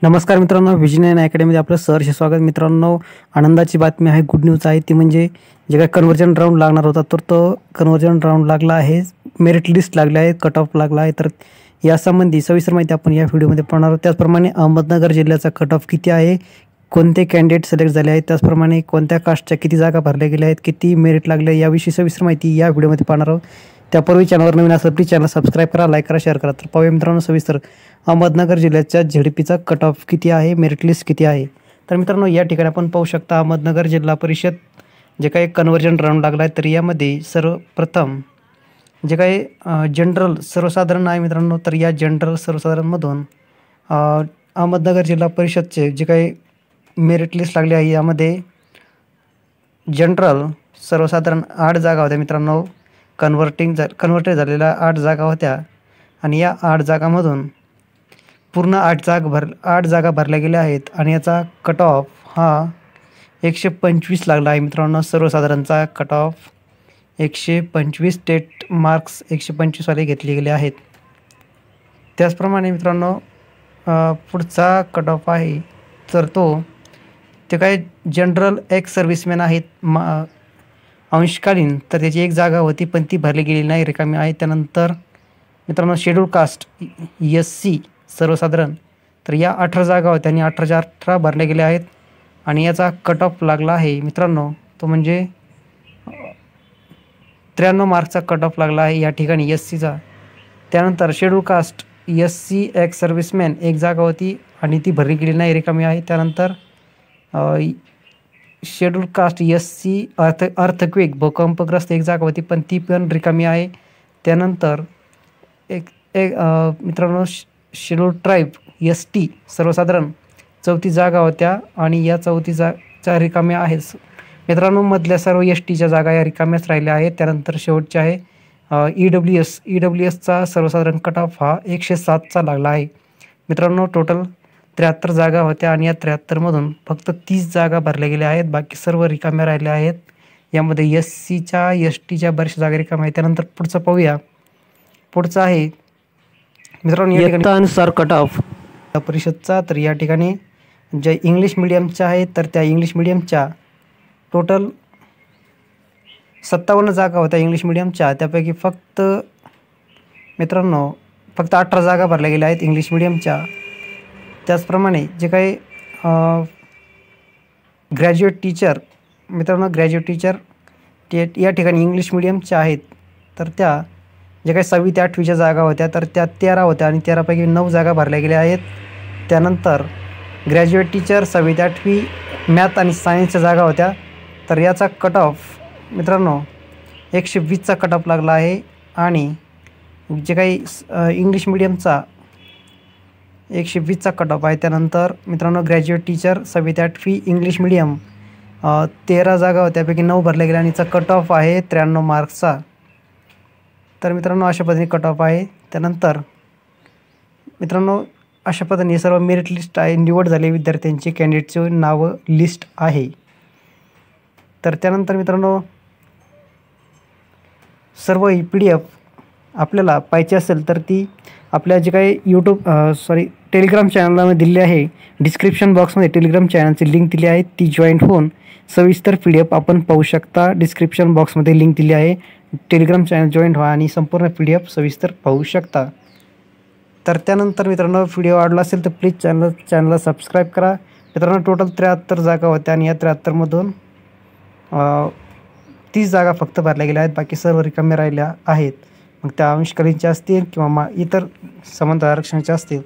नमस्कार मित्रांनो, व्हिजन अकॅडमीमध्ये आपलं सहर्ष स्वागत. मित्रांनो, आनंदाची बातमी आहे, गुड न्यूज आहे. ती म्हणजे जे काही कन्व्हर्जन राऊंड लागणार होता तर तो कन्व्हर्जन राऊंड लागला आहे, मेरिट लिस्ट लागली आहे, कट ऑफ लागला आहे. तर यासंबंधी सविस्तर माहिती आपण या व्हिडिओमध्ये पाहणार आहोत. त्याचप्रमाणे अहमदनगर जिल्ह्याचा कट ऑफ किती आहे, कोणते कॅन्डिडेट सिलेक्ट झाले आहेत, त्याचप्रमाणे कोणत्या कास्टच्या किती जागा भरल्या गेल्या आहेत, किती मेरिट लागले, याविषयी सविस्तर माहिती या व्हिडिओमध्ये पाहणार आहोत. त्यापूर्वी चॅनलवर नवीन असेल प्लीज चॅनल सबस्क्राईब करा, लाईक करा, शेअर करा. तर पाहूया मित्रांनो सविस्तर अहमदनगर जिल्ह्याच्या झेडपीचा कट ऑफ किती आहे, मेरिट लिस्ट किती आहे. तर मित्रांनो, या ठिकाणी आपण पाहू शकता अहमदनगर जिल्हा परिषद जे काही कन्व्हर्जन राऊंड लागला आहे. तर यामध्ये सर्वप्रथम जे काही जनरल सर्वसाधारण आहे मित्रांनो, तर या जनरल सर्वसाधारणमधून अहमदनगर जिल्हा परिषदचे जे काही मेरिट लिस्ट लागली आहे यामध्ये जनरल सर्वसाधारण 8 जागा होत्या मित्रांनो. कन्व्हर्टेड झालेल्या 8 जागा होत्या आणि या 8 जागांमधून पूर्ण 8 जागा भरल्या गेल्या आहेत आणि याचा कट ऑफ हा 125 लागला आहे मित्रांनो. सर्वसाधारणचा कट ऑफ 125, स्टेट मार्क्स 125 वाले घेतले गेले आहेत. त्याचप्रमाणे मित्रांनो पुढचा कट ऑफ आहे तर ते काही जनरल एक्स सर्व्हिसमॅन आहेत अंशकालीन, तर त्याची 1 जागा होती पण ती भरली गेलेली नाही, रिकामी आहे. त्यानंतर मित्रांनो शेड्यूल कास्ट SC सर्वसाधारण, तर या 18 जागा होत्या आणि 18च्या 18 भरल्या गेल्या आहेत आणि याचा कट ऑफ लागला आहे मित्रांनो, तो म्हणजे 93 मार्क्सचा कट ऑफ लागला आहे या ठिकाणी SCचा. त्यानंतर schedule caste SC ex serviceman 1 जागा होती आणि ती भरली गेली नाही, रिकामी आहे. त्यानंतर शेड्यूल कास्ट SC अर्थक्वेक भूकंपग्रस्त 1 जागा होती पण ती पण रिकामी आहे. त्यानंतर एक मित्रांनो शेड्यूल ट्राईब ST सर्वसाधारण 34 जागा होत्या आणि या 34 रिकाम्या आहेत मित्रांनो. मधल्या सर्व STच्या जागा या रिकाम्याच राहिल्या आहेत. त्यानंतर शेवटचे आहे EWSचा सर्वसाधारण कट ऑफ हा 107चा लागला आहे मित्रांनो. टोटल 73 जागा होत्या आणि या 73मधून फक्त 30 जागा भरल्या गेल्या आहेत, बाकी सर्व रिकाम्या राहिल्या आहेत. यामध्ये SCच्या STच्या बऱ्याचशा जागा रिकाम्या आहेत. त्यानंतर पुढचं पाहूया. पुढचं आहे मित्रांनो या ठिकाणी अनुसार कट ऑफ परिषदचा. तर या ठिकाणी जे इंग्लिश मिडियमच्या आहेत तर त्या इंग्लिश मिडियमच्या टोटल 57 जागा होत्या इंग्लिश मिडियमच्या. त्यापैकी फक्त मित्रांनो 18 जागा भरल्या गेल्या आहेत इंग्लिश मिडियमच्या. त्याचप्रमाणे जे काही ग्रॅज्युएट टीचर मित्रांनो, ग्रॅज्युएट टीचर या ठिकाणी इंग्लिश मिडियमच्या आहेत तर त्या जे काही 6वी ते 8वीच्या जागा होत्या तर त्या 13 होत्या आणि 13पैकी 9 जागा भरल्या गेल्या आहेत. त्यानंतर ग्रॅज्युएट टीचर 6वी ते 8वी मॅथ आणि सायन्सच्या जागा होत्या तर याचा कट ऑफ मित्रांनो 120चा कट ऑफ लागला आहे आणि जे काही इंग्लिश मिडियमचा 120चा कट ऑफ आहे. त्यानंतर मित्रांनो ग्रॅज्युएट टीचर 6वी ते 8वी इंग्लिश मिडियम 13 जागा होत्या, त्यापैकी 9 भरल्या गेल्या आणि याचा कट ऑफ आहे 93 मार्क्सचा. तर मित्रांनो अशा पद्धतीने कट ऑफ आहे. त्यानंतर मित्रांनो अशा पद्धतीने सर्व मेरिट लिस्ट आहे, निवड झालेल्या विद्यार्थ्यांची कॅन्डिडेटची नावं लिस्ट आहे. तर त्यानंतर मित्रांनो सर्व PDF आपल्याला पाहिजे असेल तर ती आपल्या जे काही टेलिग्राम चॅनलला दिलेली आहे. डिस्क्रिप्शन बॉक्समध्ये टेलिग्राम चॅनलची लिंक दिली आहे, ती जॉईंट होऊन सविस्तर PDF आपण पाहू शकता. डिस्क्रिप्शन बॉक्समध्ये लिंक दिली आहे, टेलिग्राम चॅनल जॉईंट व्हा आणि संपूर्ण PDF सविस्तर पाहू शकता. तर त्यानंतर मित्रांनो व्हिडिओ आवडला असेल तर प्लीज चॅनलला सबस्क्राईब करा. मित्रांनो टोटल 73 जागा होत्या आणि या 73मधून 30 जागा फक्त भरल्या गेल्या आहेत, बाकी सर्व रिकाम्या राहिल्या आहेत. मग त्या अंशकालीनच्या असतील किंवा इतर समांतर आरक्षणाच्या असतील.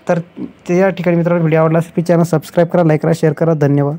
तर त्या ठिकाणी मित्रांनो व्हिडिओ आवडला असेल प्लीज चॅनल सबस्क्राईब करा, लाईक करा, शेअर करा. धन्यवाद.